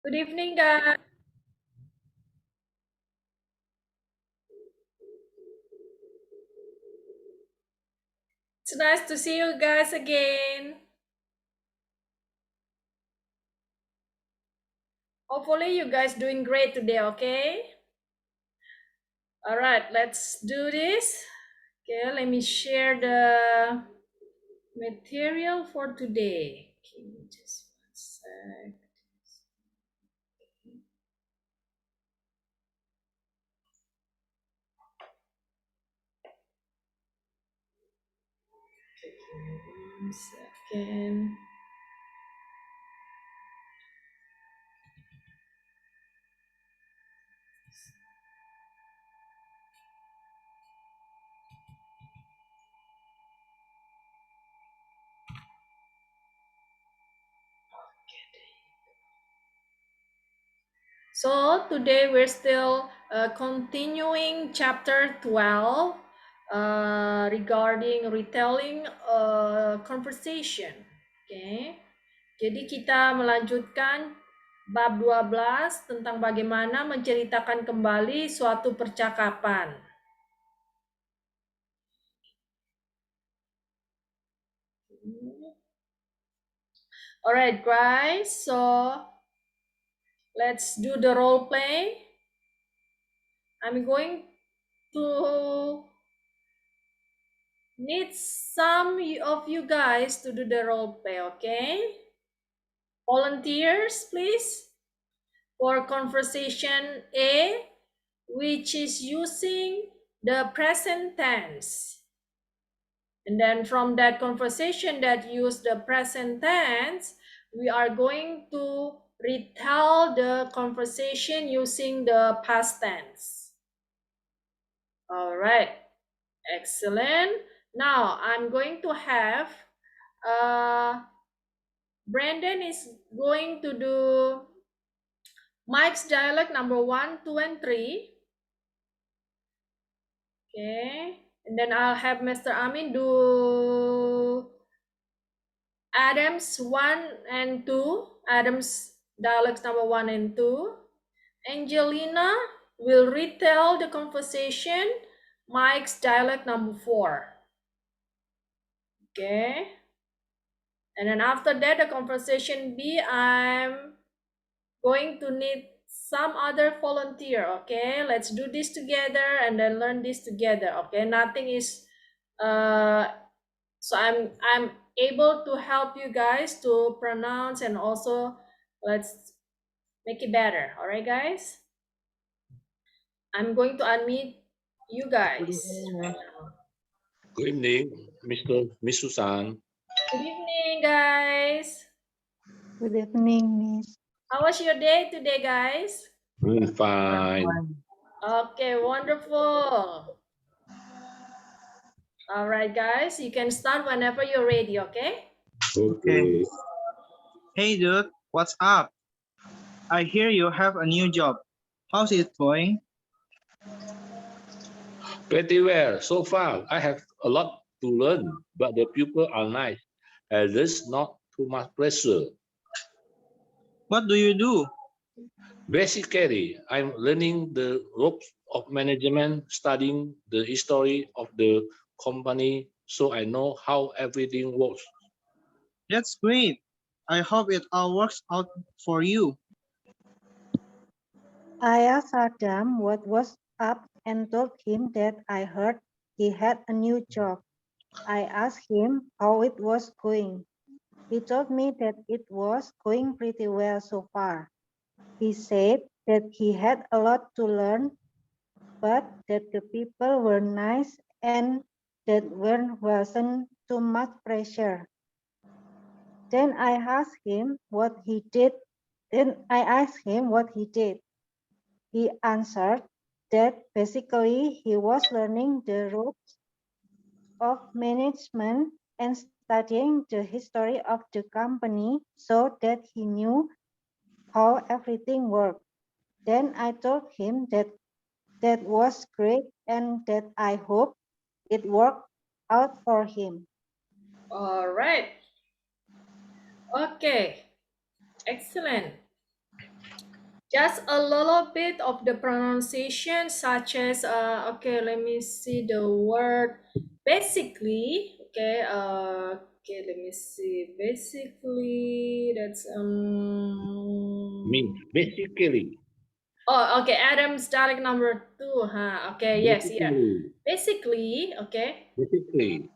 Good evening, guys. It's nice to see you guys again. Hopefully, you guys doing great today, okay? All right, let's do this. Okay, let me share the material for today. Give me just one sec. One second. So today we're still continuing chapter 12 regarding retelling conversation. Okay. Jadi kita melanjutkan bab 12 tentang bagaimana menceritakan kembali suatu percakapan. Alright guys, so let's do the role play. I'm going to need some of you guys to do the role play, okay? Volunteers, please, for conversation A, which is using the present tense. And then from that conversation that use the present tense, we are going to retell the conversation using the past tense. All right, excellent. Now I'm going to have Brandon is going to do Mike's dialect number 1, 2, and 3. Okay, and then I'll have Mr. Amin do Adams 1 and 2, Adams dialects number 1 and 2. Angelina will retell the conversation, Mike's dialect number 4. Okay. And then after that, the conversation B, I'm going to need some other volunteer. Okay, let's do this together and then learn this together. Okay, nothing is so I'm able to help you guys to pronounce and also let's make it better. All right, guys. I'm going to unmute you guys right now. Good evening, Miss Susan. Good evening, guys. Good evening, Miss. How was your day today, guys? Fine. Okay, wonderful. All right, guys, you can start whenever you're ready, okay? Okay. Hey dude, what's up? I hear you have a new job. How's it going? Pretty well so far. I have a lot to learn, but the people are nice, and there's not too much pressure. What do you do? Basically, I'm learning the ropes of management, studying the history of the company, so I know how everything works. That's great. I hope it all works out for you. I asked Adam what was up and told him that I heard he had a new job. I asked him how it was going. He told me that it was going pretty well so far. He said that he had a lot to learn, but that the people were nice and that there wasn't too much pressure. Then I asked him what he did. He answered that basically he was learning the ropes of management and studying the history of the company so that he knew how everything worked. Then I told him that that was great and that I hope it worked out for him. All right. Okay, excellent. just a little bit of the pronunciation, such as okay, let me see the word basically. Okay, okay, let me see. Basically, that's Means basically. oh, okay, Adam's dialect number 2, huh? Okay, yes, yeah. Basically. Basically, okay. Basically.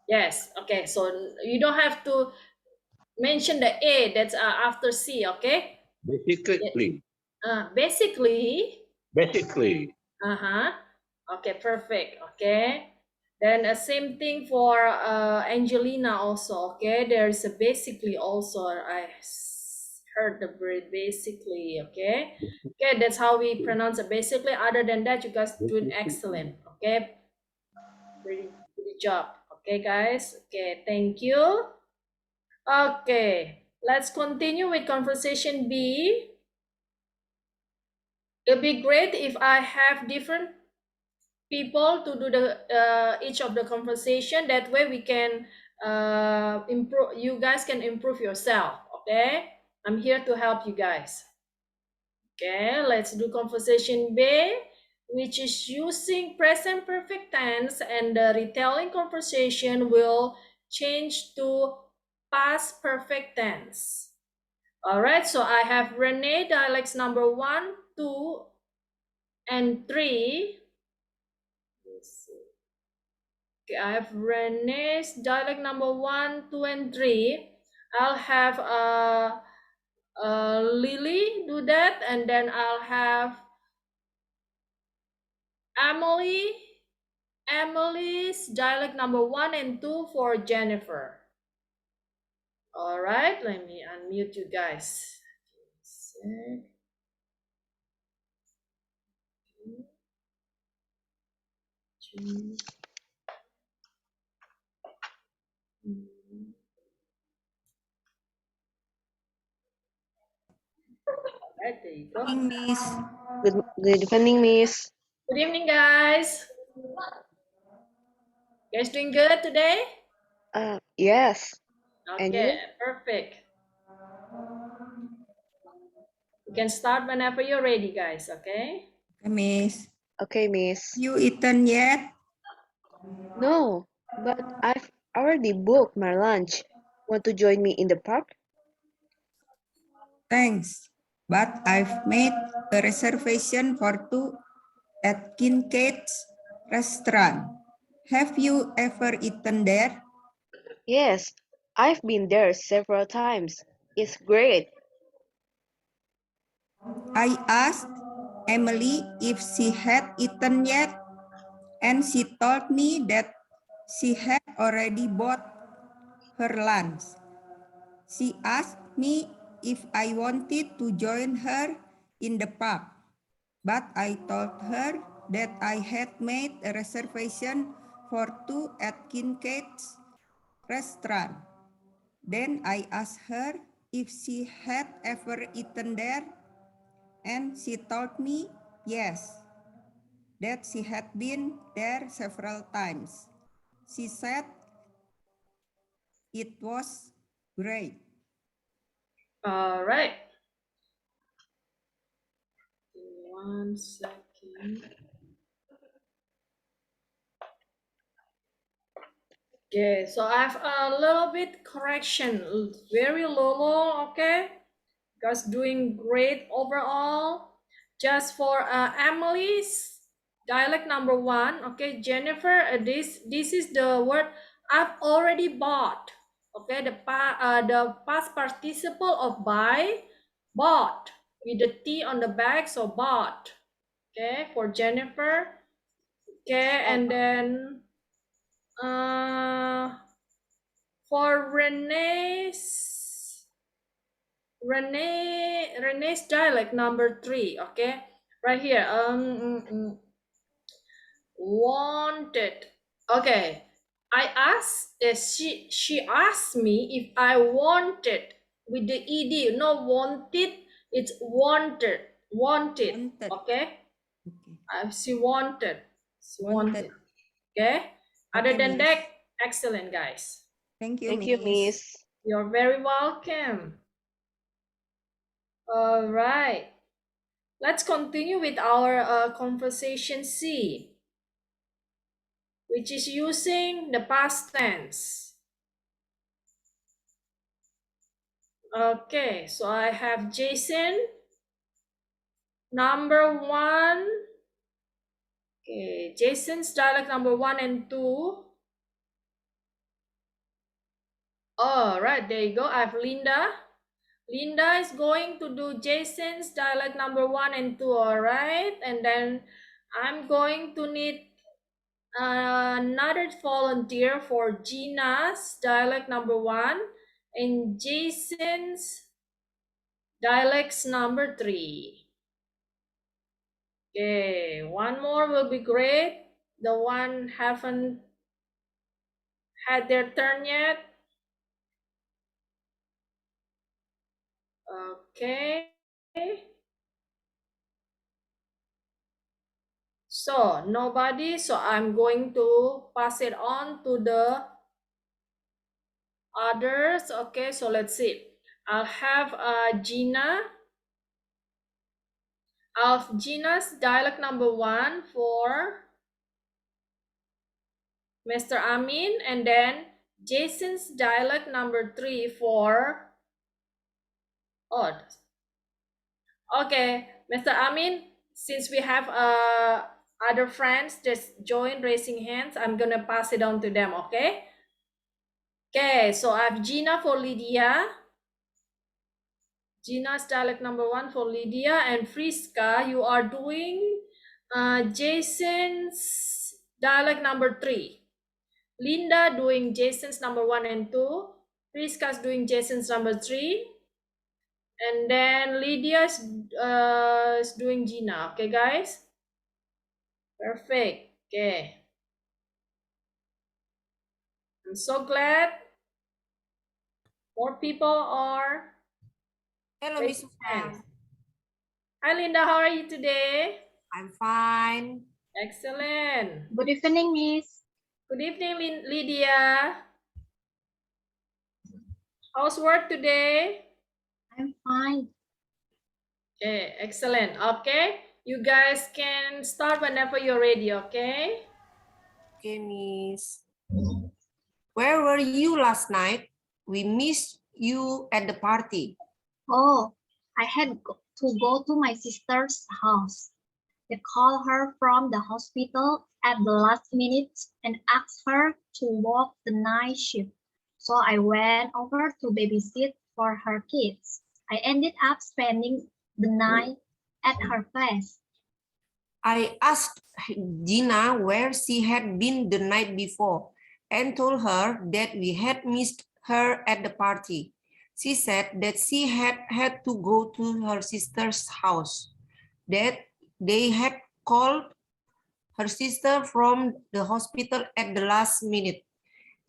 Yes, okay. So you don't have to mention the A that's after C, okay? Yeah. Basically. Basically, Basically. uh-huh. Okay, perfect. Okay. Then same thing for Angelina also, okay? There's a basically also, heard the word basically, okay? Okay, that's how we pronounce it basically. Other than that, you guys doing Basically. excellent, okay? Pretty job. Okay, guys. Okay, thank you. Okay, let's continue with conversation B. It'll be great if I have different people to do the each of the conversation. That way we can improve. You guys can improve yourself. Okay, I'm here to help you guys. Okay, let's do conversation B, which is using present perfect tense, and the retelling conversation will change to past perfect tense. All right, so I have Renee dialects number 1, 2, and 3. Let's see. Okay, I have Renee's dialect number 1, 2, and 3. I'll have Lily do that, and then I'll have Emily. Emily's dialect number 1 and 2 for Jennifer. All right, let me unmute you guys. Right, there you go. Evening, Miss. Good evening, Miss. Good evening, guys. You guys doing good today? Yes. And Okay, you? perfect. You can start whenever you're ready, guys, okay? Okay, Miss. Okay, Miss. You eaten yet? No, but I've already booked my lunch. Want to join me in the park? Thanks. But I've made a reservation for two at Kincaid's restaurant. Have you ever eaten there? Yes, I've been there several times. It's great. I asked Emily if she had eaten yet, and she told me that she had already bought her lunch. She asked me if I wanted to join her in the pub, but I told her that I had made a reservation for two at Kincaid's restaurant. Then I asked her if she had ever eaten there, and she told me yes, that she had been there several times. She said it was great. All right. Give me 1 second. Okay, so I have a little bit correction, very little, okay? Guys doing great overall. Just for Emily's dialect number 1, okay, Jennifer, this is the word I've already bought. Okay, the past participle of buy, bought with the T on the back, so bought. Okay, for Jennifer. Okay, Oh, and then uh, for Renee's dialect number 3. Okay, right here. Wanted. Okay, I asked. She asked me if I wanted with the ed. No, wanted. It's wanted. Wanted. Wanted. Okay. Okay. She wanted. She Wanted. wanted. Okay. Other Okay, than Miss. that, excellent, guys. Thank you, thank you, Miss. Miss. You're very welcome. All right. Let's continue with our conversation C, which is using the past tense. Okay, so I have Jason, number 1. Okay, Jason's dialect number 1 and 2. All right, there you go. I have Linda. Linda is going to do Jason's dialect number 1 and 2, all right? And then I'm going to need another volunteer for Gina's dialect number 1 and Jason's dialects number 3. Okay, one more will be great. The one haven't had their turn yet. Okay. So nobody, so I'm going to pass it on to the others. Okay, so let's see. I'll have Gina. I'll have Gina's dialect number 1 for Mr. Amin, and then Jason's dialect number 3 for Odd. Okay, Mr. Amin, since we have other friends just join raising hands, I'm gonna pass it on to them, okay? Okay, so I have Gina for Lydia. Gina's dialect number 1 for Lydia, and Friska, you are doing Jason's dialect number 3. Linda doing Jason's number 1 and 2. Friska's doing Jason's number 3. And then Lydia is doing Gina. Okay, guys? Perfect. Okay. I'm so glad more people are Hello, Miss raising hands. Sam. Hi, Linda. How are you today? I'm fine. Excellent. Good evening, Miss. Good evening, Lydia. How's work today? I'm fine. Okay, excellent. Okay, you guys can start whenever you're ready, okay? Okay, Miss. Where were you last night? We missed you at the party. Oh, I had to go to my sister's house. They called her from the hospital at the last minute and asked her to work the night shift. So I went over to babysit for her kids. I ended up spending the night at her place. I asked Gina where she had been the night before and told her that we had missed her at the party. She said that she had to go to her sister's house, that they had called her sister from the hospital at the last minute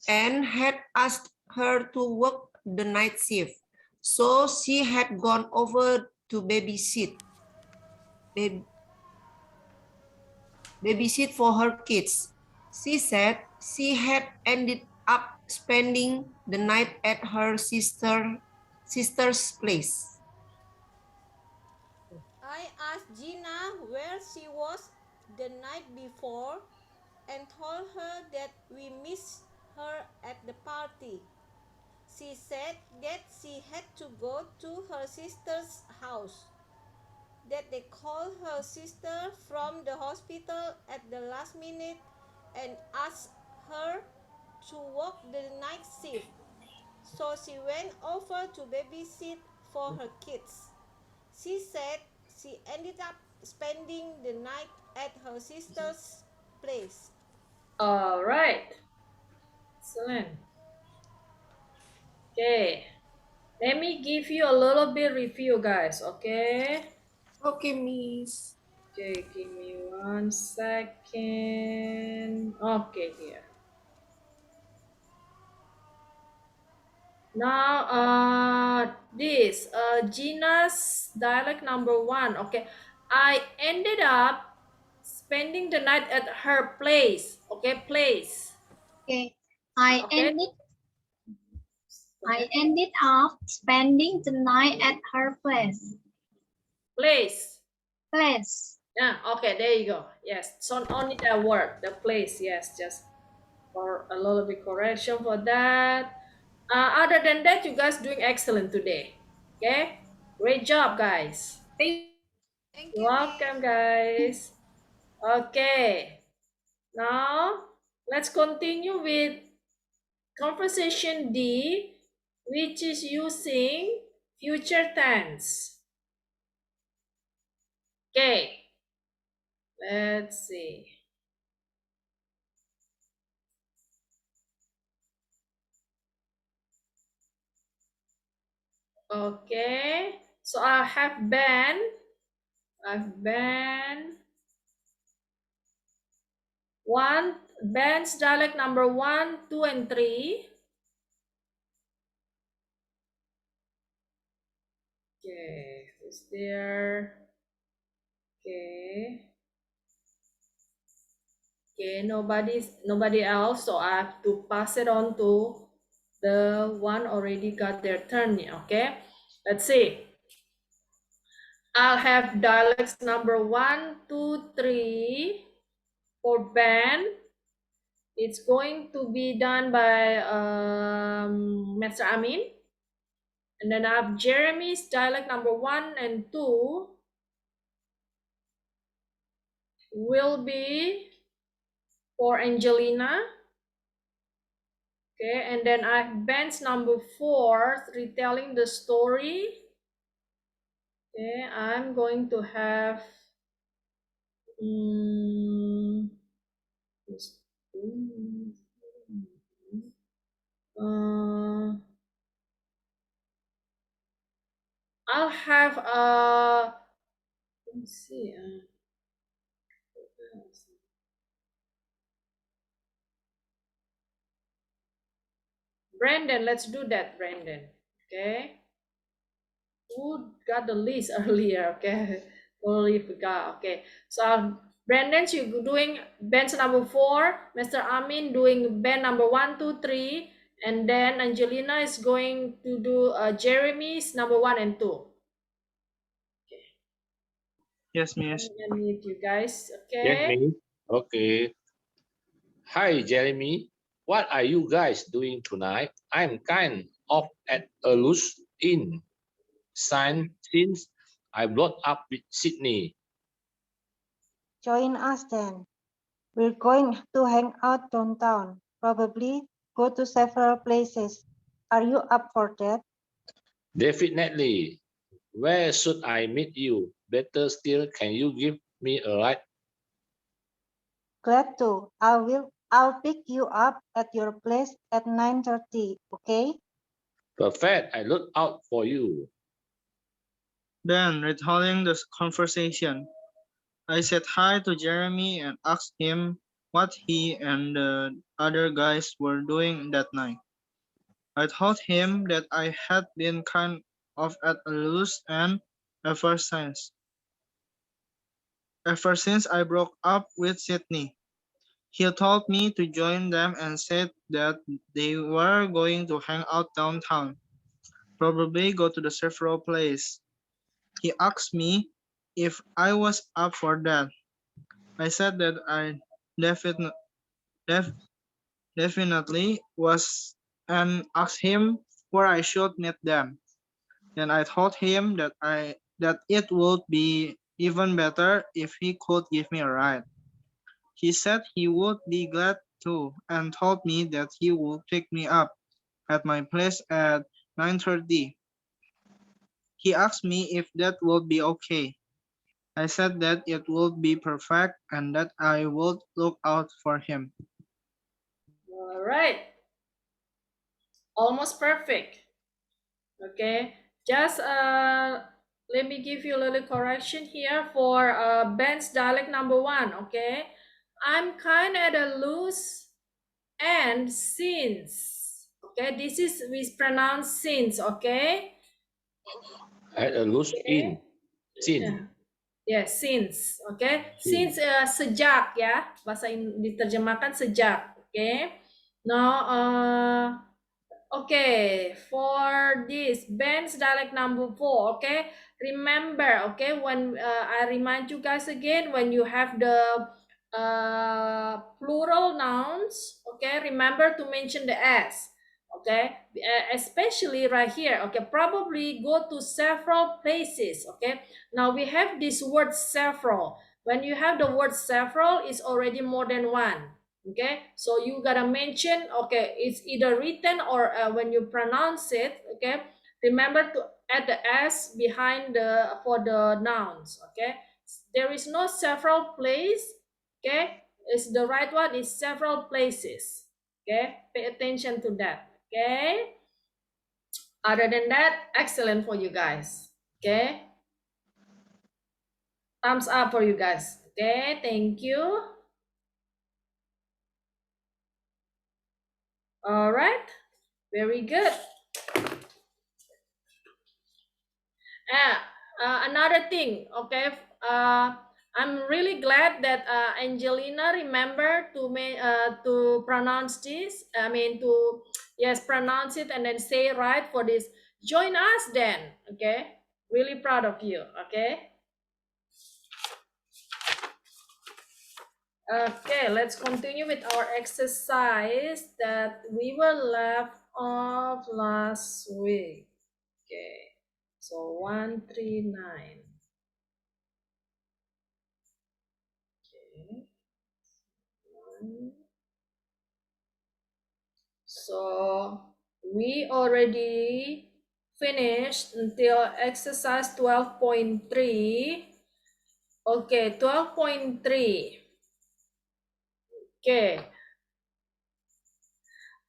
and had asked her to work the night shift. So she had gone over to babysit for her kids. She said she had ended up spending the night at her sister's place. I asked Gina where she was the night before and told her that we missed her at the party. She said that she had to go to her sister's house, that they called her sister from the hospital at the last minute and asked her to work the night shift. So she went over to babysit for her kids. She said she ended up spending the night at her sister's place. All right. Excellent. Okay. Let me give you a little bit review, guys, okay? Okay, Miss. Okay, give me 1 second. Okay, here. Now, Gina's dialect number 1. Okay, I ended up spending the night at her place. Okay, place. Okay, Okay. I ended up spending the night at her place. Place. place. Yeah, okay, there you go. Yes, so only that word, the place. Yes, just for a little bit correction for that. Other than that, you guys doing excellent today. Okay, great job, guys. Thank You're you, welcome, Miss. guys. Okay, now let's continue with conversation D, which is using future tense. Okay, let's see. Okay, so I have been one, Ben's dialect number 1, 2, and 3. Okay, is there? Okay. Okay, nobody else, so I have to pass it on to the one already got their turn. Okay, let's see. I'll have dialects number 1, 2, 3 for Ben. It's going to be done by Mr. Amin. And then I have Jeremy's dialect number 1 and 2 will be for Angelina. Okay, and then I have Ben's number 4 retelling the story. Okay, I'm going to have I'll have let me see. Brandon, let's do that, Brandon. Okay. Who got the list earlier? Okay. Totally forgot. Okay. So Brandon, you doing bench number 4, Mr. Amin doing band number 1, 2, 3, and then Angelina is going to do Jeremy's number 1 and 2. Yes, Miss. I need you guys. Yes, Okay. me. Okay. Hi, Jeremy. What are you guys doing tonight? I'm kind of at a loose in sign since I brought up with Sydney. Join us then. We're going to hang out downtown, probably go to several places. Are you up for that? Definitely. Where should I meet you? Better still, can you give me a ride? Glad to. I'll pick you up at your place at 9:30, okay? Perfect. I look out for you. Then, recalling the conversation, I said hi to Jeremy and asked him what he and the other guys were doing that night. I told him that I had been kind of at a loose end ever since. Ever since I broke up with Sydney. He told me to join them and said that they were going to hang out downtown, probably go to the several place. He asked me if I was up for that. I said that I definitely def- definitely was and asked him where I should meet them. Then I told him that it would be even better if he could give me a ride. He said he would be glad to and told me that he would pick me up at my place at 9:30. He asked me if that would be okay. I said that it would be perfect and that I would look out for him. All right. Almost perfect. Okay. Just let me give you a little correction here for Ben's dialect number 1. Okay. I'm kind of at a loose end since. Okay. This is we pronounce since. Okay. Had a loose in. Okay. Sin. Yeah. Yeah, since, okay, Sin. since sejak ya, diterjemahkan sejak, okay. Now Okay, for this Ben's dialect number 4, okay, remember, okay, when I remind you guys again, when you have the plural nouns, okay, remember to mention the s, okay, especially right here, okay, probably go to several places, okay. Now we have this word several. When you have the word several, it's already more than one. Okay, so you gotta mention, okay, it's either written or when you pronounce it, okay, remember to add the s behind the for the nouns, okay. There is no several place, okay, it's the right one is several places, okay, pay attention to that, okay. Other than that, excellent for you guys, okay, thumbs up for you guys, okay, thank you. All right, very good. Another thing, okay, I'm really glad that Angelina remember to pronounce this. I mean to yes pronounce it and then say right for this. Join us then, okay. Really proud of you, okay. Okay, let's continue with our exercise that we were left off last week. Okay, so 139. Okay. So we already finished until exercise 12.3. Okay, 12.3. Okay.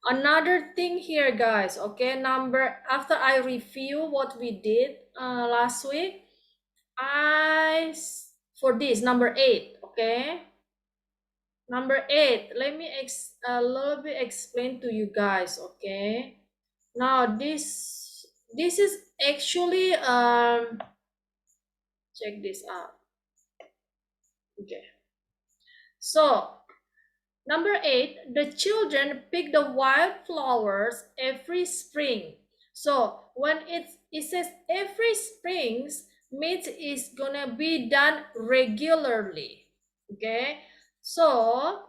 Another thing here, guys. Okay, after I review what we did last week, for this number 8. Okay. Number 8, let me a little bit explain to you guys, okay? Now this is actually check this out. Okay. So, number 8, the children pick the wild flowers every spring. So, when it says every springs means it's gonna be done regularly. Okay? So,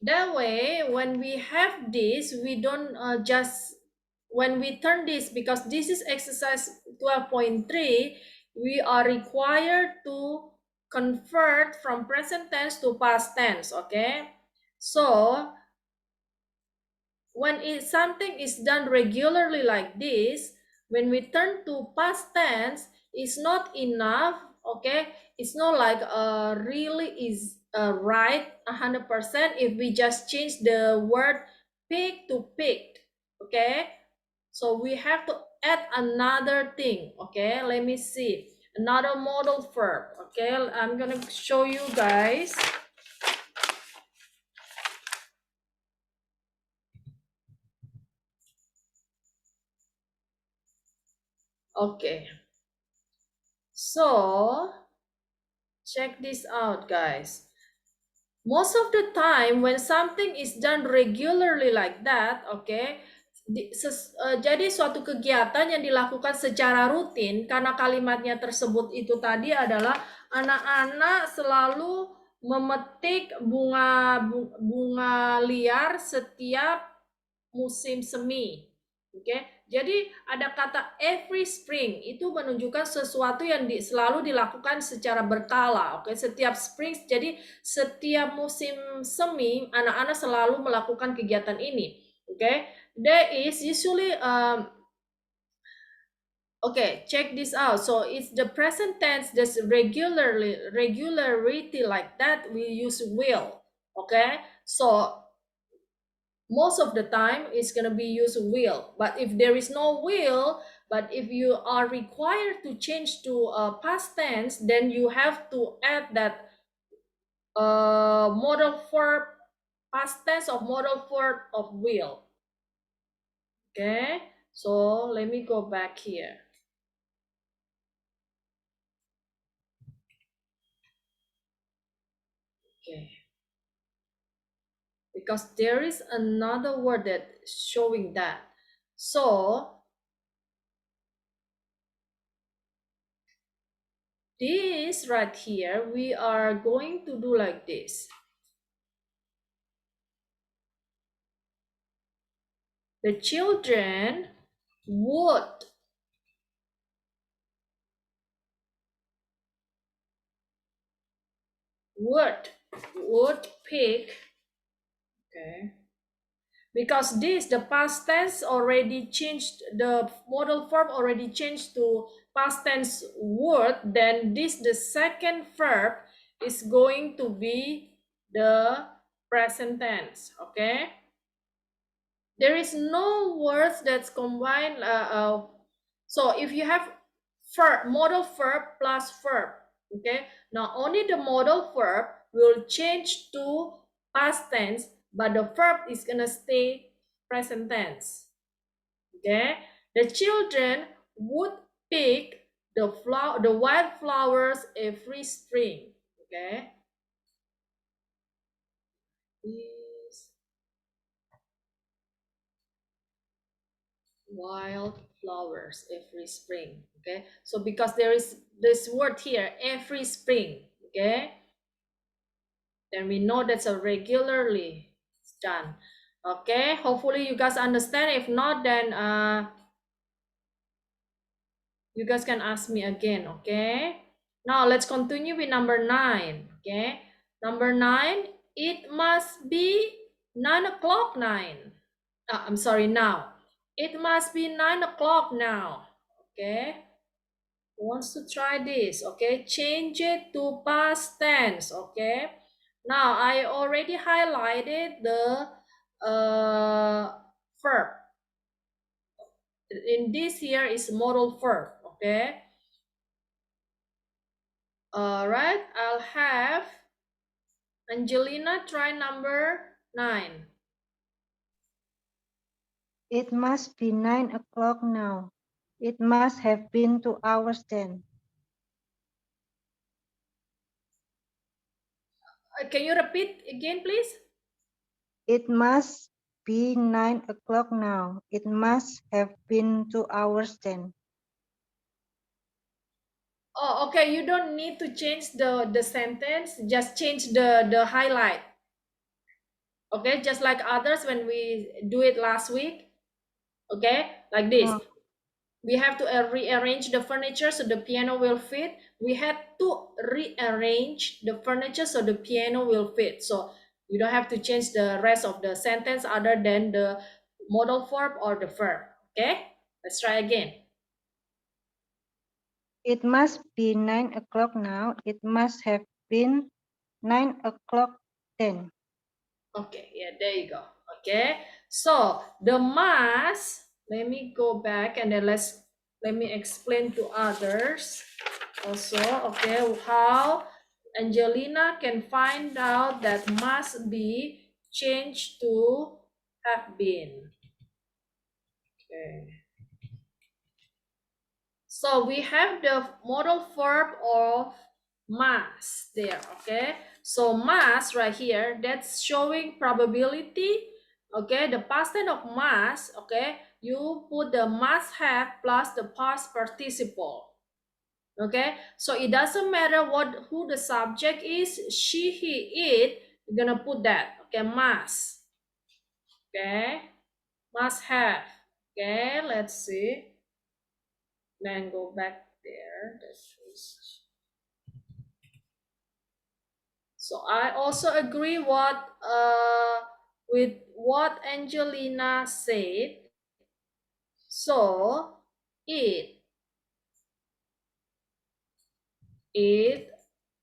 that way, when we have this, we don't just, when we turn this, because this is exercise 12.3, we are required to convert from present tense to past tense, okay? So, when something is done regularly like this, when we turn to past tense, it's not enough, okay? It's not like really is right 100% if we just change the word pick to picked, okay? So we have to add another thing, okay? Let me see. Another modal verb, okay? I'm gonna show you guys. Okay. So, check this out, guys. Most of the time when something is done regularly like that, okay, jadi suatu kegiatan yang dilakukan secara rutin, karena kalimatnya tersebut itu tadi adalah anak-anak selalu memetik bunga liar setiap musim semi. Oke, jadi ada kata every spring itu menunjukkan sesuatu yang selalu dilakukan secara berkala. Oke, setiap spring, jadi setiap musim semi anak-anak selalu melakukan kegiatan ini. Oke, there is usually okay, check this out. So it's the present tense that's regularity like that. We use will. Okay, so most of the time it's going to be used will, but if there is no will, but if you are required to change to past tense, then you have to add that modal verb, past tense of modal verb of will. Okay, so let me go back here. Okay, because there is another word that is showing that. So this right here, we are going to do like this. The children would pick, okay, because this, the past tense already changed, the modal verb already changed to past tense would, then this, the second verb, is going to be the present tense, okay? There is no words that's combined. So if you have verb, modal verb plus verb, okay, now only the modal verb will change to past tense, but the verb is gonna stay present tense. Okay, the children would pick the wildflowers every spring. Okay, these wildflowers every spring. Okay, so because there is this word here, every spring. Okay, then we know that's a regularly done. Okay, hopefully you guys understand. If not, then you guys can ask me again. Okay, now let's continue with number 9. Okay, number 9, it must be 9 o'clock 9. I'm sorry, now it must be 9 o'clock now. Okay, who wants to try this? Okay, change it to past tense. Okay, now I already highlighted the verb. In this here is modal verb. Okay, all right, I'll have Angelina try number 9. It must be 9 o'clock now. It must have been 2 hours then. Can you repeat again, please? It must be 9 o'clock now. It must have been 2 hours then. Oh, okay. You don't need to change the sentence. Just change the highlight. Okay, just like others when we do it last week. Okay, like this. Oh, We have to rearrange the furniture so the piano will fit. We had to rearrange the furniture so the piano will fit. So you don't have to change the rest of the sentence other than the modal verb or the verb. Okay, let's try again. it must be 9 o'clock now. It must have been 9 o'clock then. Okay, yeah, there you go. Okay, so the mass, let me go back and then let me explain to others also. Okay, how Angelina can find out that must be changed to have been. Okay, so we have the modal verb of mass there. Okay, so mass right here, that's showing probability. Okay, the past tense of mass. Okay, you put the must have plus the past participle. Okay, so it doesn't matter who the subject is, she, he, it, you're gonna put that. Okay, must. Okay, must have. Okay, let's see. Then go back there. So I also agree with what Angelina said. So it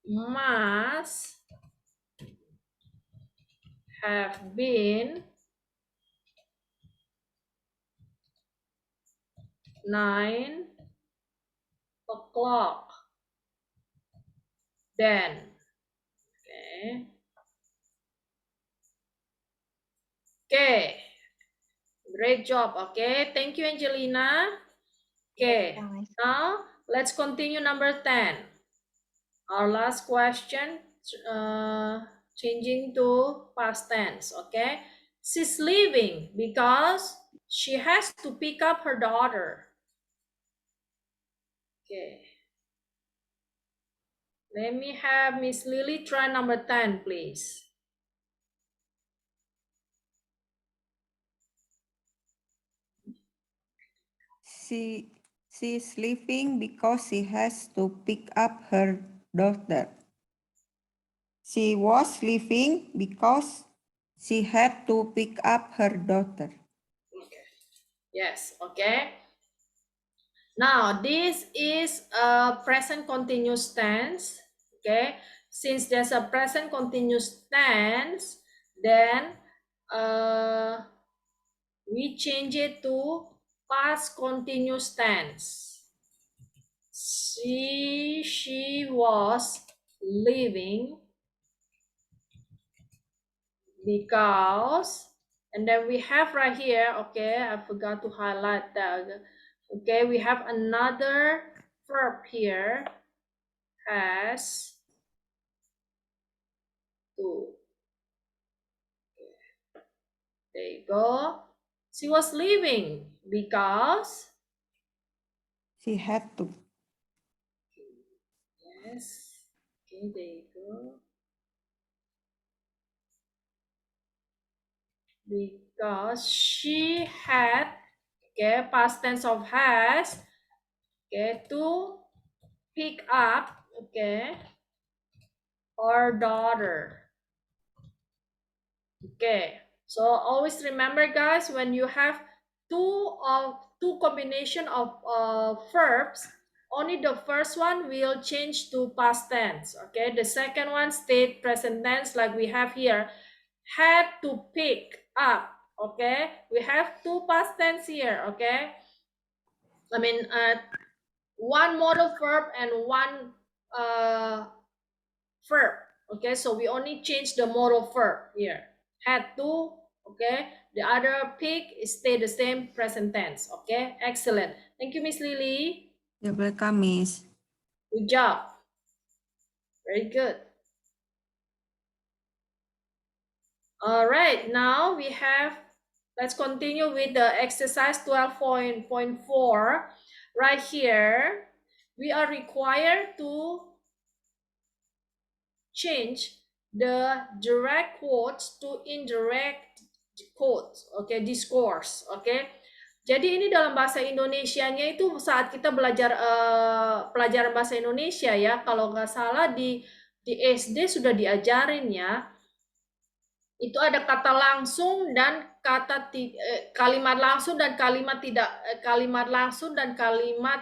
must have been 9 o'clock then. Okay. Okay. Great job. Okay. Thank you, Angelina. Okay. Now let's continue number 10. Our last question. changing to past tense, okay? She's leaving because she has to pick up her daughter. Okay. Let me have Miss Lily try number 10, please. She's leaving because she has to pick up her daughter. She was leaving because she had to pick up her daughter. Okay. Yes, okay. Now, this is a present continuous tense, okay? Since there's a present continuous tense, then we change it to past continuous tense. She was leaving because, and then we have right here, okay, I forgot to highlight that. Okay, we have another verb here, has to. There you go. She was leaving because, She had to. yes, okay, there you go. Because she had, okay, past tense of has, okay, to pick up, okay, her daughter. Okay, so always remember, guys, when you have two combination of verbs, only the first one will change to past tense. Okay, the second one state present tense, like we have here, had to pick up. Okay, we have two past tense here. Okay, I mean one modal verb and one verb. Okay, so we only change the modal verb here. Had to, okay. The other pick stay the same present tense. Okay, excellent. Thank you, Miss Lily. You're welcome, Miss. Good job. Very good. All right, now we have, let's continue with the exercise 12.4. Right here, we are required to change the direct quotes to indirect quotes, okay, discourse, okay. Jadi ini dalam bahasa Indonesianya itu saat kita belajar pelajaran bahasa Indonesia ya, kalau nggak salah di SD sudah diajarin ya. Itu ada kata langsung dan kalimat langsung dan kalimat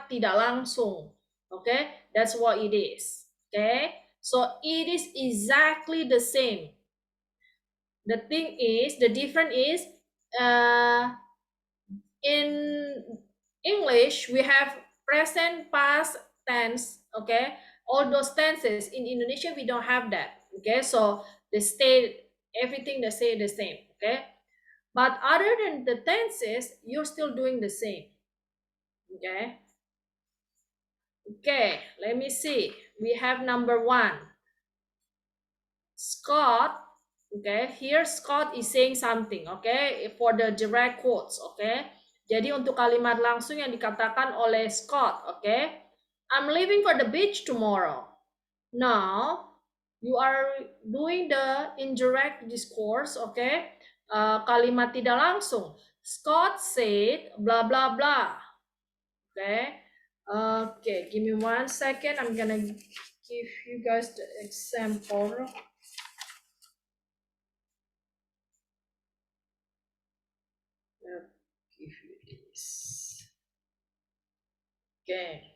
tidak langsung. Okay, that's what it is. Okay, so it is exactly the same. The thing is, the difference is, in English we have present, past tense. Okay, all those tenses. In Indonesia we don't have that. Okay, so they stay everything they say the same. Okay, but other than the tenses, you're still doing the same. Okay. Okay, let me see. We have number 1. Scott. Okay, here Scott is saying something. Okay, for the direct quotes. Okay, jadi untuk kalimat langsung yang dikatakan oleh Scott. Okay, I'm leaving for the beach tomorrow. Now you are doing the indirect discourse. Okay, kalimat tidak langsung. Scott said blah blah blah. Okay. Okay, give me 1 second. I'm gonna give you guys the example. Give you this. Okay.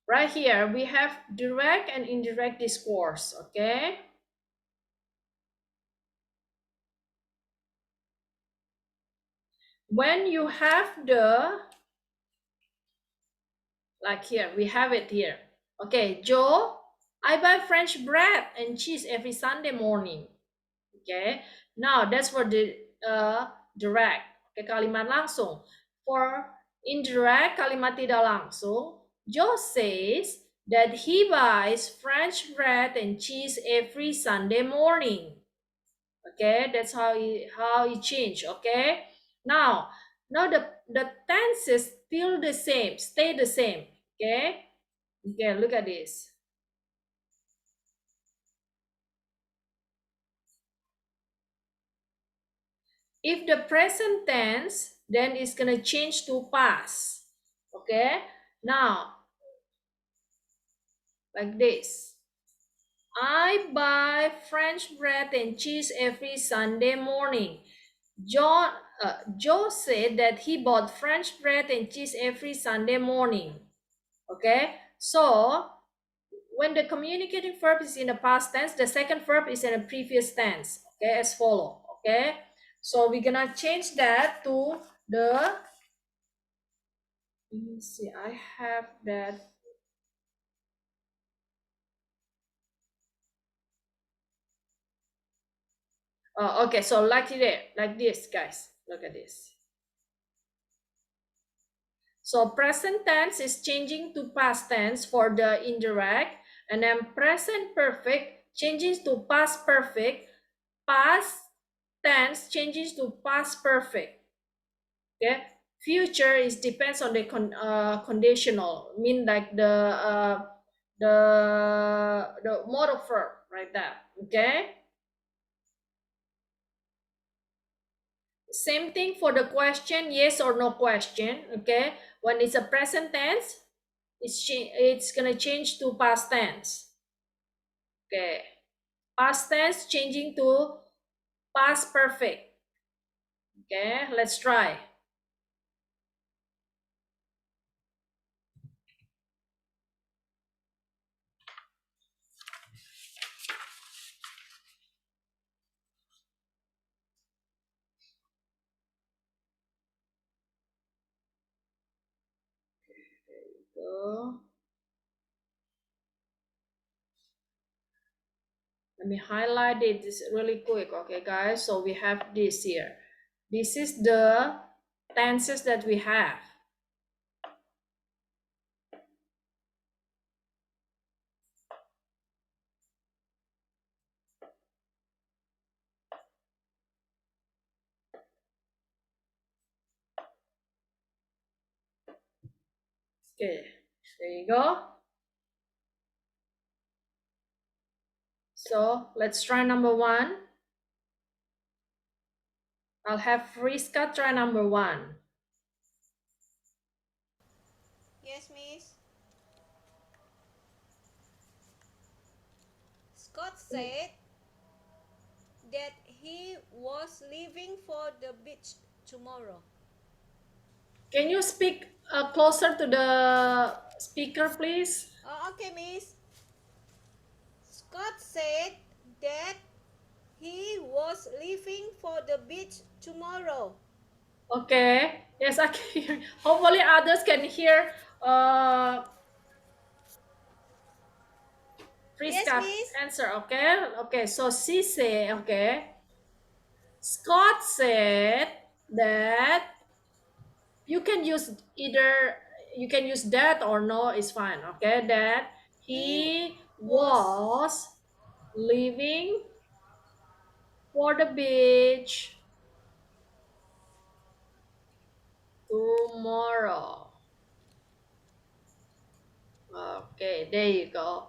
Right here, we have direct and indirect discourse. Okay. When you have the, like here, we have it here. Okay, Joe, I buy French bread and cheese every Sunday morning. Okay, now that's for the direct. Okay, kalimat langsung. For indirect, kalimat tidak langsung, Joe says that he buys French bread and cheese every Sunday morning. Okay, that's how he changed. Okay, now the tense is still the same, stay the same. Okay, look at this. If the present tense, then it's gonna change to past. Okay, now like this. I buy French bread and cheese every Sunday morning. Joe said that he bought French bread and cheese every Sunday morning. Okay, so when the communicating verb is in the past tense, the second verb is in the previous tense. Okay, as follow. Okay, so we're gonna change that to the. Let me see. I have that. Oh, okay. So like this, guys. Look at this. So present tense is changing to past tense for the indirect, and then present perfect changes to past perfect, past tense changes to past perfect. Okay, future is depends on the conditional, mean like the modal verb right there. Okay, same thing for the question, yes or no question. Okay, when it's a present tense, it's gonna change to past tense. Okay, past tense changing to past perfect. Okay, let's try. So let me highlight it this really quick. Okay, guys, so we have this here. This is the tenses that we have. Okay, there you go. So let's try number one. I'll have Friska try number one. Yes, Miss. Scott said that he was leaving for the beach tomorrow. Can you speak closer to the speaker, please? Oh, okay, Miss. Scott said that he was leaving for the beach tomorrow. Okay. Yes, I can hear. Hopefully others can hear Yes, Friska Miss. answer. Okay. Okay. So she said, okay. Scott said that you can use either, you can use that or no is fine. Okay. That He he was was leaving for the beach tomorrow. Okay, there you go.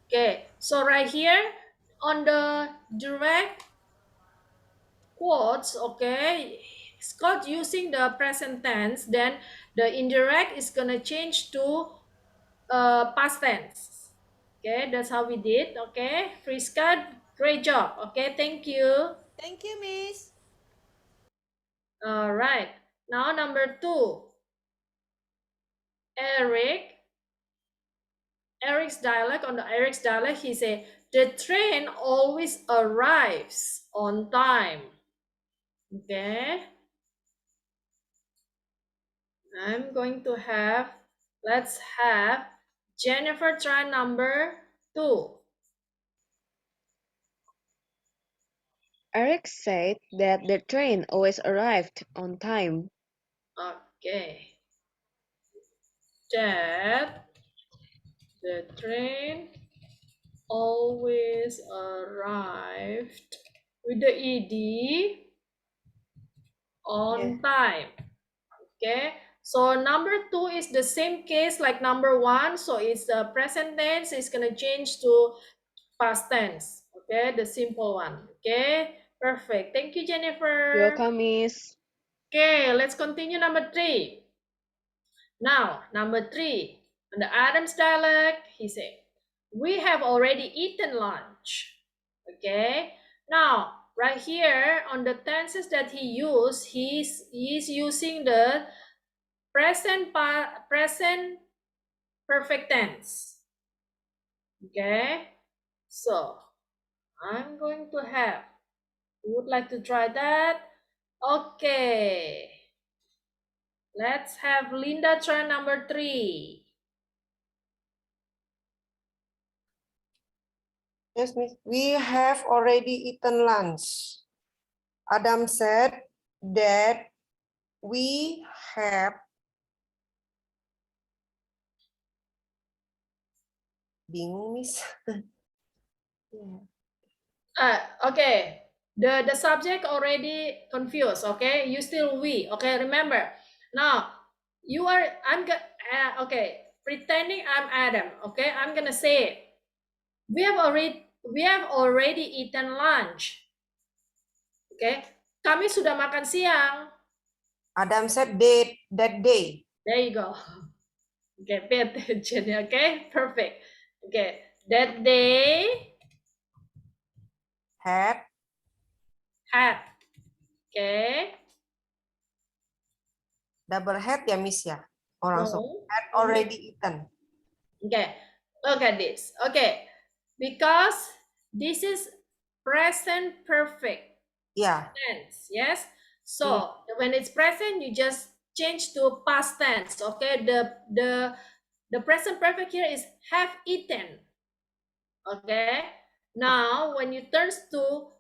Okay, so right here on the direct quotes, okay, Scott using the present tense, then the indirect is gonna change to past tense. Okay, that's how we did. Okay, Friska, great job. Okay, thank you. Thank you, Miss. All right, now number two, Eric. Eric's dialect, on the Eric's dialect, he say the train always arrives on time. Okay, I'm going to have, let's have Jennifer try number two. Eric said that the train always arrived on time. Okay, that The train always arrived with the ed on time. Okay, so number 2 is the same case like number 1, so it's the present tense is gonna change to past tense. Okay, the simple one. Okay, perfect. Thank you, Jennifer. Welcome, Miss. Okay, let's continue number 3. Now, number 3, in the Adams dialect, he said, we have already eaten lunch. Okay, now right here on the tenses that he used, he's using the present perfect tense. Okay, so I'm going to have, would like to try that? Okay, let's have Linda try number 3. Yes, Miss. We have already eaten lunch. Adam said that we have bingung, Miss. Okay, the subject already confused. Okay, you still we. Okay, remember. Now you are. Okay, pretending I'm Adam. Okay, I'm gonna say it. We have already eaten lunch. Okay, kami sudah makan siang. Adam said that day. There you go. Okay, pay attention. Okay, perfect. Okay, that they Had had. Okay. double head ya, Miss ya? Oh, langsung. No. Had already eaten. Okay, look at this. Okay, because this is present perfect Yeah. tense, yes? So when it's present, you just change to past tense. Okay, the present perfect here is have eaten. Okay, now when you turn to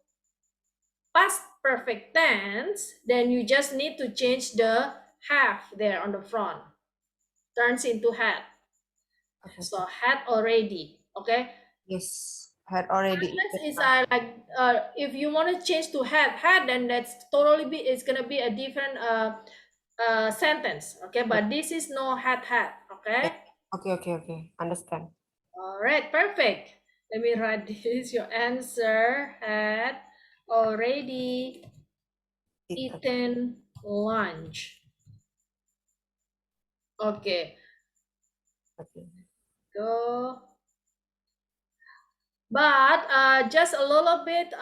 past perfect tense, then you just need to change the have there on the front. Turns into had. Okay. So had already. Okay. Yes, had already Unless eaten. it's like if you want to change to had, then that's totally it's gonna be a different sentence. Okay, but this is no had. Okay. Okay. Understand. All right, perfect. Let me write this. Your answer had already eaten lunch. Okay. Okay. Go. But just a little bit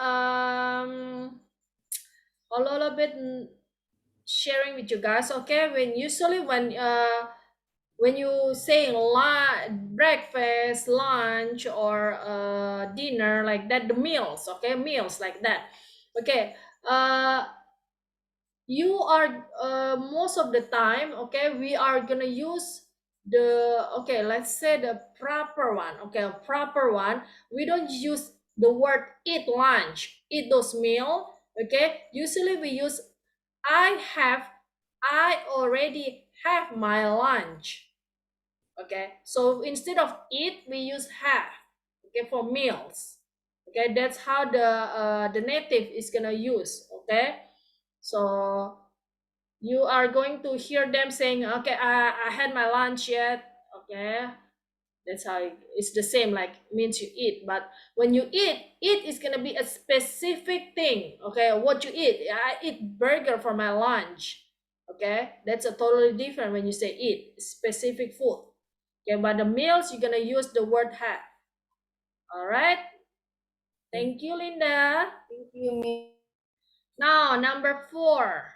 sharing with you guys. Okay, when you say breakfast, lunch, or dinner, like that, the meals, okay, meals like that. Okay, you are most of the time, okay, we are gonna use let's say the proper one. Okay, proper one, we don't use the word eat lunch, eat those meal. Okay, usually we use I already have my lunch. Okay, so instead of eat, we use have. Okay, for meals. Okay, that's how the native is gonna use. Okay, so you are going to hear them saying, okay, I had my lunch yet. Okay, that's how it's the same, like means you eat. But when you eat is gonna be a specific thing. Okay, what you eat? I eat burger for my lunch. Okay, that's a totally different when you say eat, specific food. Okay, but the meals you're gonna use the word have. All right, thank you, Linda. Thank you, Miss. Now number 4,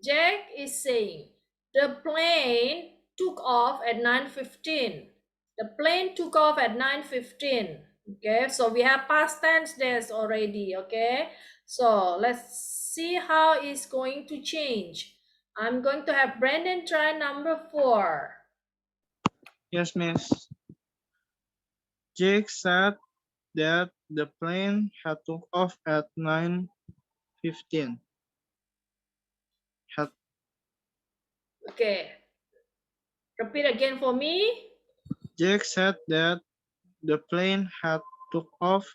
Jack is saying the plane took off at 9:15. The plane took off at 9:15. Okay, so we have past tense there already. Okay, so let's see how it's going to change. I'm going to have Brandon try number 4. Yes, Miss. Jake said that the plane had took off at 9:15. Okay, repeat again for me. Jake said that the plane had took off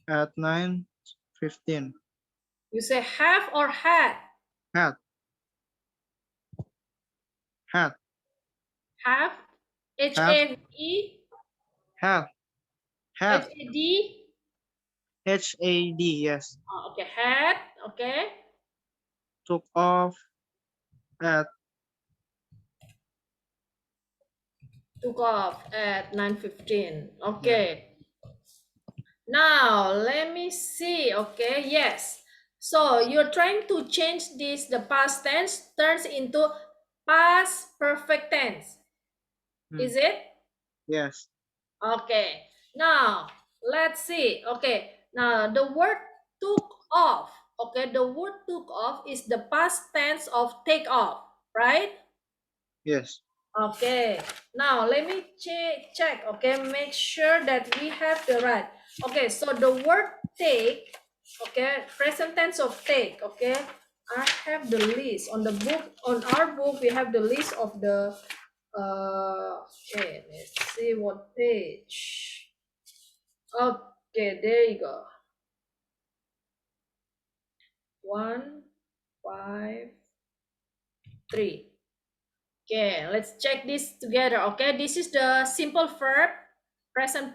at 9:15. You say have or had? Had, had, Have. have, H-A-V-E? had, had, H-A-D? H-A-D, yes. Oh, okay, had. Okay. Took off at, Took off at 9:15. yeah. Okay. Now, let me see. Okay, yes. So, you're trying to change this, the past tense turns into past perfect tense. Is it? Yes. Okay. Now, let's see. Okay. Now, the word took off. Okay, the word took off is the past tense of take off, right? Yes. Okay, now let me check, okay, make sure that we have the right. Okay, so the word take, okay, present tense of take, okay, I have the list on the book, on our book, we have the list of the, okay, let's see what page. Okay, there you go. 1, 5, 3. Okay, let's check this together. Okay, this is the simple verb, present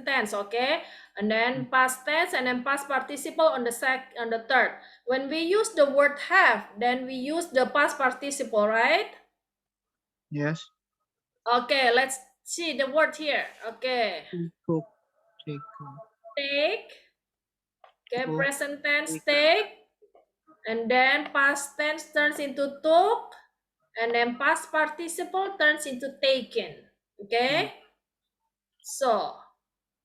tense. Okay, and then past tense, and then past participle on the third. When we use the word have, then we use the past participle, right? Yes. Okay, let's see the word here. Okay, Took, take, take. Okay, took, present tense take, take, and then past tense turns into took, and then past participle turns into taken. Okay. So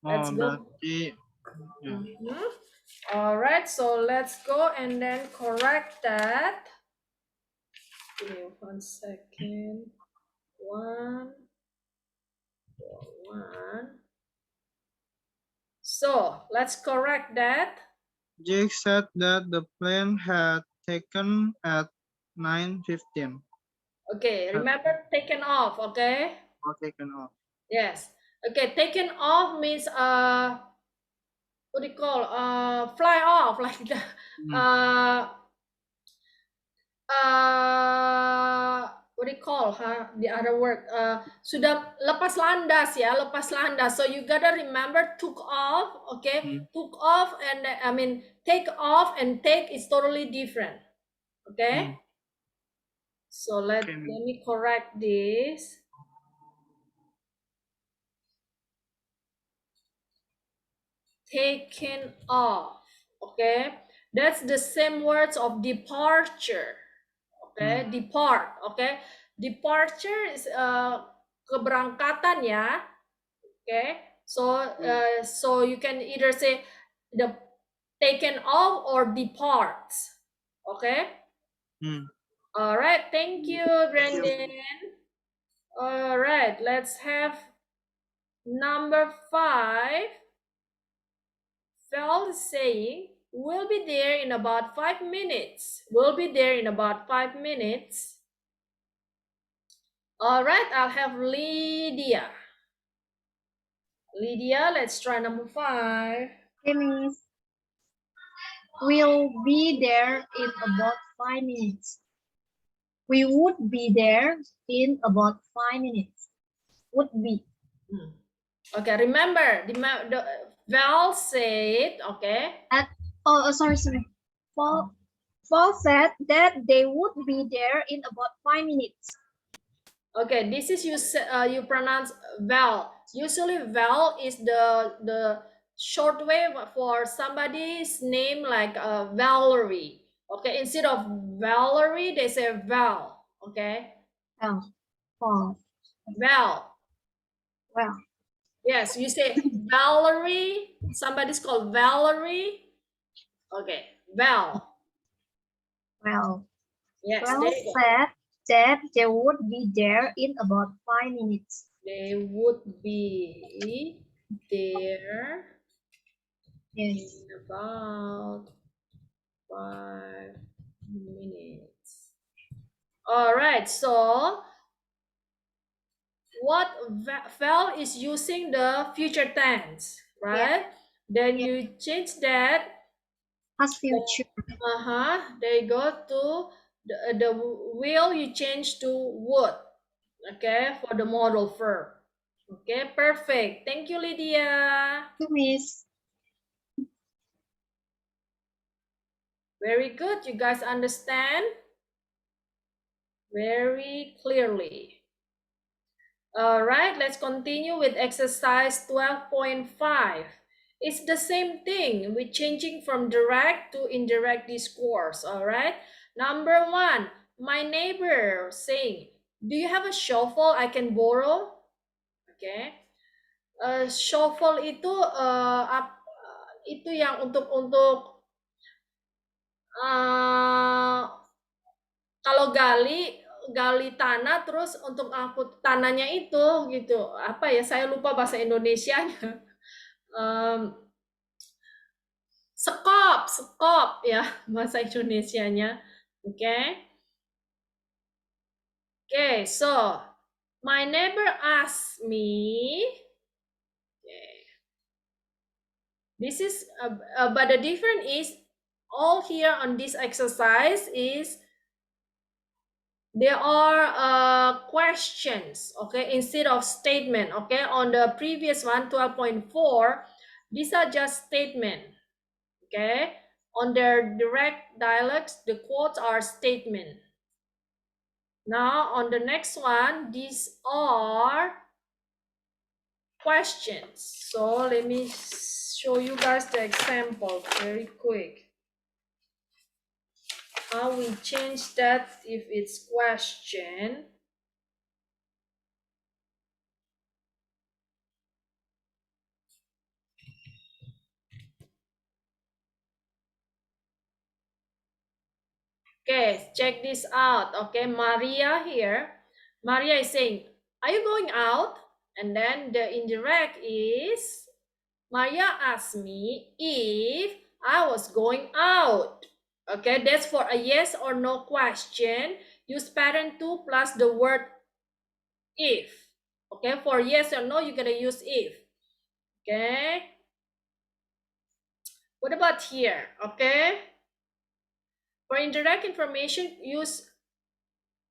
let's Oh, go. berarti, ya. All right, so let's go and then correct that. Give me 1 second. One. So let's correct that. Jake said that the plane had taken at 9:15. Okay, remember taken off, okay? Or taken off. Yes. Okay, taken off means what do you call fly off like the what do you call the other word sudah lepas landas ya, lepas landas. So you gotta remember took off, okay? Took off, and I mean take off and take is totally different, okay? So let me correct this. Taken off, okay? That's the same words of departure. Okay, depart. Okay, departure is keberangkatan ya. Okay, so you can either say the taken off or departs. Okay. All right. Thank you, Brandon. All right. Let's have number 5. Val is saying we'll be there in about 5 minutes. We'll be there in about 5 minutes. All right, I'll have Lydia. Lydia, let's try number 5. Okay, Miss. We'll be there in about 5 minutes. We would be there in about 5 minutes. Would be. Okay, remember, the Val said, okay. Sorry. Paul said that they would be there in about 5 minutes. Okay, this is you pronounce Val. Usually Val is the short way for somebody's name like Valerie. Okay, instead of Valerie, they say Val. Okay. Val. Val. Yes, you say Valerie. Somebody's called Valerie. Okay, Val. Yes, Val there you go. said that they would be there in about 5 minutes. They would be there in about 5 minutes. All right, so what fell is using the future tense, right? Then Yeah. you change that. Past future. They go to the will you change to would. Okay, for the modal verb. Okay, perfect. Thank you, Lydia. To miss. Very good. You guys understand very clearly. All right, let's continue with exercise 12.5. It's the same thing. We're changing from direct to indirect discourse. All right. Number one, my neighbor saying, do you have a shovel I can borrow? Okay. Shovel itu itu yang untuk kalau gali tanah terus untuk angkut tanahnya itu gitu. Apa ya? Saya lupa bahasa Indonesianya. Sekop ya bahasa Indonesianya. Okay. Okay, so my neighbor asked me. Okay. This is but the difference is all here on this exercise is there are questions, okay, instead of statement. Okay, on the previous one 12.4, these are just statement. Okay, on their direct dialects the quotes are statement. Now on the next one, these are questions. So let me show you guys the example very quick. How we change that if it's question. Okay, check this out. Okay, Maria here. Maria is saying, are you going out? And then the indirect is, Maria asked me if I was going out. Okay, that's for a yes or no question. Use parent to plus the word if. Okay, for yes or no, you're gonna use if. Okay. What about here? Okay. For indirect information, use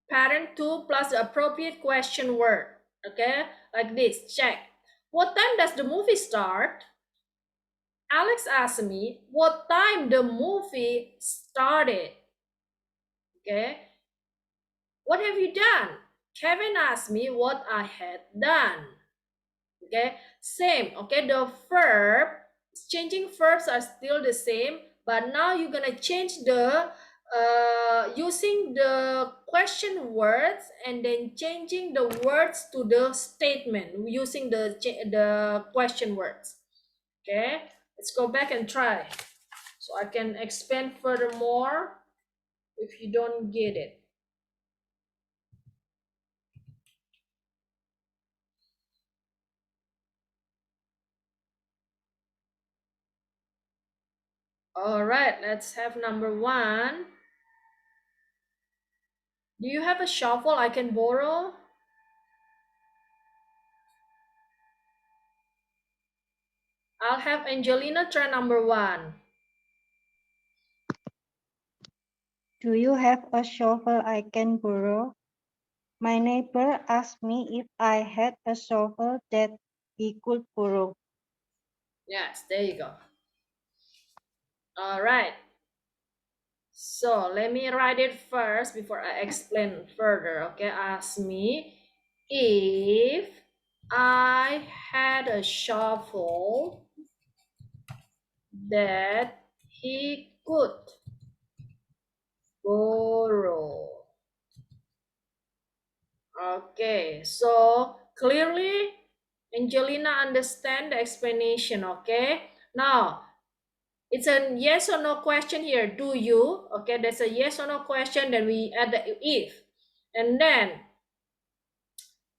parent to plus the appropriate question word. Okay, like this. Check. What time does the movie start? Alex asked me what time the movie started. Okay. What have you done? Kevin asked me what I had done. Okay. Same. Okay. The verb, changing verbs are still the same, but now you're gonna change the using the question words and then changing the words to the statement using the question words. Okay, let's go back and try so I can expand furthermore if you don't get it. All right, let's have number one. Do you have a shovel I can borrow? I'll have Angelina try number one. Do you have a shovel I can borrow? My neighbor asked me if I had a shovel that he could borrow. Yes, there you go. All right. So let me write it first before I explain further. Okay, ask me if I had a shovel that he could borrow. Okay, so clearly Angelina understand the explanation. Okay, now it's a yes or no question here. Do you? Okay, there's a yes or no question. Then we add the if, and then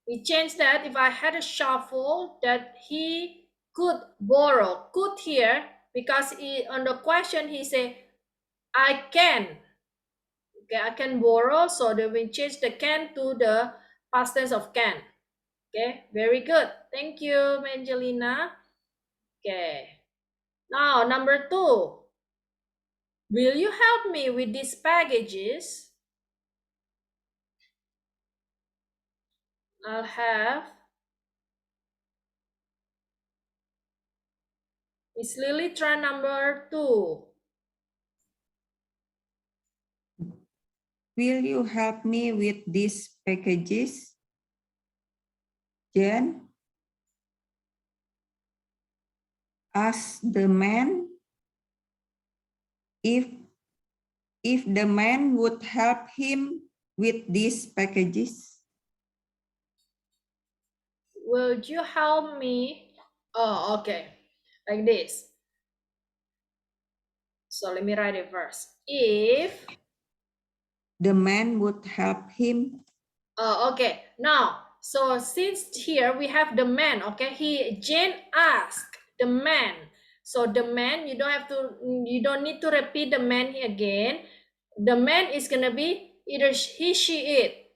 we change that. If I had a shovel that he could borrow, could here because on the question he say I can. Okay, I can borrow. So then we change the can to the past tense of can. Okay, very good. Thank you, Angelina. Okay. Now, number 2. Will you help me with these packages? I'll have Miss Lily, try number 2. Will you help me with these packages? Jen asked the man if the man would help him with these packages. Will you help me? Oh, okay. Like this. So let me write it first. If the man would help him. okay. Now, so since here we have the man, okay, Jane asked the man. So the man, you don't need to repeat the man again. The man is gonna be either he, she, it.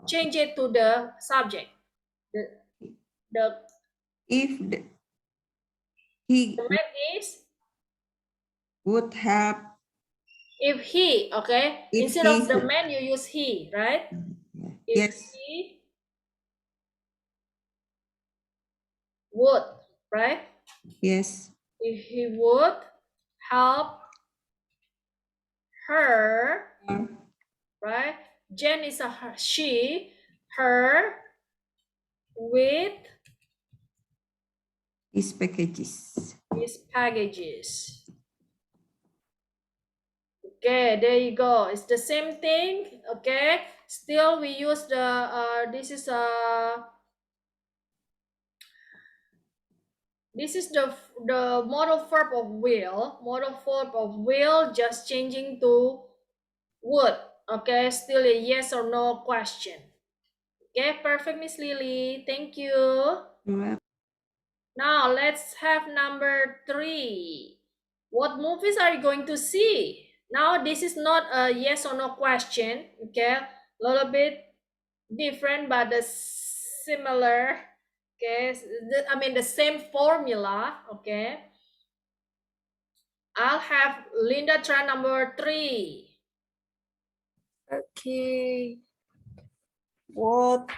Change it to the subject. The If he man is would help. if he, okay, If instead he of the man you use he, right? If yes. he would, right? Yes. If he would help her, right? Jen is a her, she, her with His packages. his packages. Okay, there you go. It's the same thing. Okay, still we use the this is the modal verb of will. Modal verb of will just changing to would. Okay, still a yes or no question. Okay, perfect, Miss Lily. Thank you. Now let's have number 3. What movies are you going to see? Now this is not a yes or no question. Okay, a little bit different but the similar. Okay, I mean the same formula. Okay, I'll have Linda try number 3. Okay. What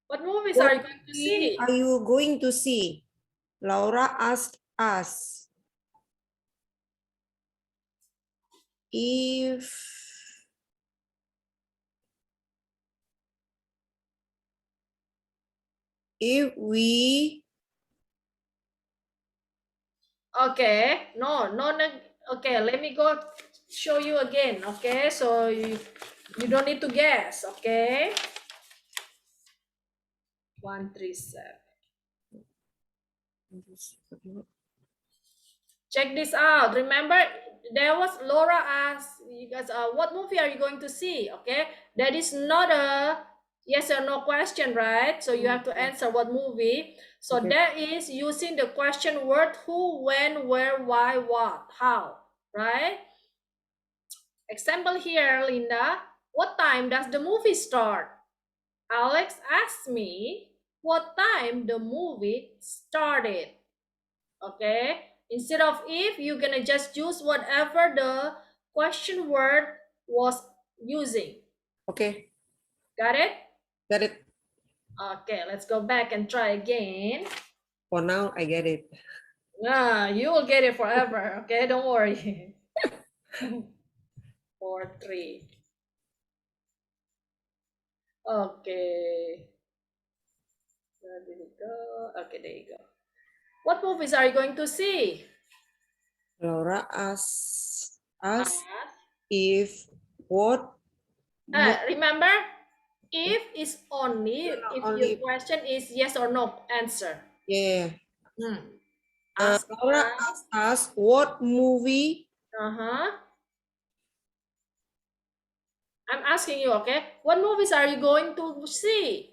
What movies are you going to movie see? are you going to see? Laura asked us. If we Okay, no, okay, let me go show you again. Okay, so you don't need to guess. Okay, 137. Check this out. Remember, there was Laura asked you guys, what movie are you going to see? Okay, that is not a yes or no question, right? So you have to answer what movie. So Okay. that is using the question word who, when, where, why, what, how, right? Example here, Linda. What time does the movie start? Alex asked me what time the movie started. Okay, instead of if, you're gonna just use whatever the question word was using. okay, Got it? got it. Okay, let's go back and try again. For now, I get it. You will get it forever. Okay, don't worry. 4, 3. Okay. Where did it go? Okay, there you go. What movies are you going to see? Laura asked us if what Remember, if is only if your only question is yes or no answer. yeah. Ask Laura asked us what movie I'm asking you, okay? What movies are you going to see?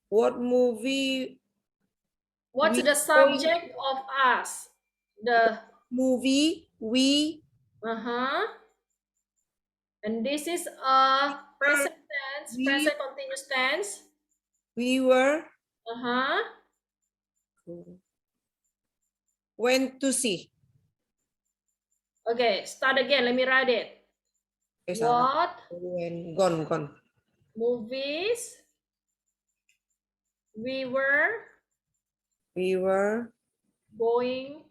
what movie What's we the going subject of us? The movie we uh-huh. And this is a present tense, present continuous tense. We were went to see. Okay, start again. Let me write it. What When gone. movies we were going.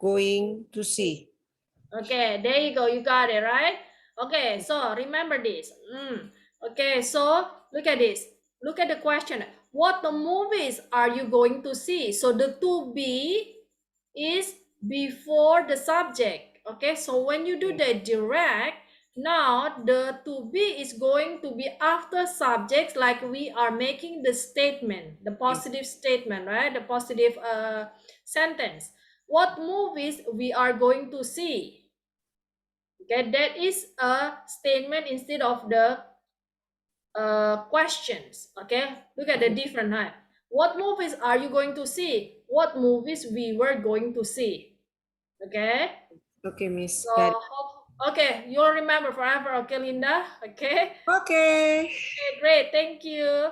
going to see. Okay, there you go. You got it, right? Okay, so remember this. Okay, so look at this. Look at the question. What the movies are you going to see? So the to be is before the subject. Okay, so when you do the direct, now the to be is going to be after subjects, like we are making the statement, the positive statement, right? The positive sentence. What movies we are going to see? Okay, that is a statement instead of the questions. Okay, look at the different type. What movies are you going to see? What movies we were going to see? Okay, Okay, Miss. so okay, you'll remember forever. Okay, Linda. Okay, Okay. great, thank you.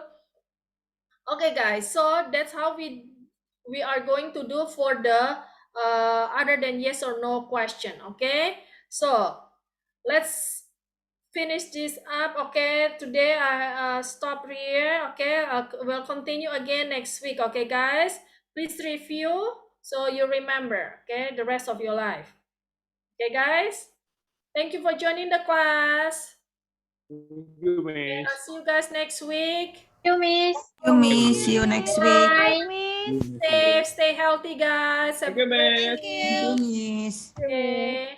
Okay, guys, so that's how we are going to do for the other than yes or no question. Okay, so let's finish this up. Okay, today I stop here. Okay, we'll continue again next week. Okay, guys, please review so you remember, okay, the rest of your life. Okay, guys, thank you for joining the class. You, Okay, Miss. I'll see you guys next week. You, Miss. You, Miss. See you next week. Bye. Safe, stay healthy, guys. Have Thank a you, great Miss. Thank week. you. Miss. Okay.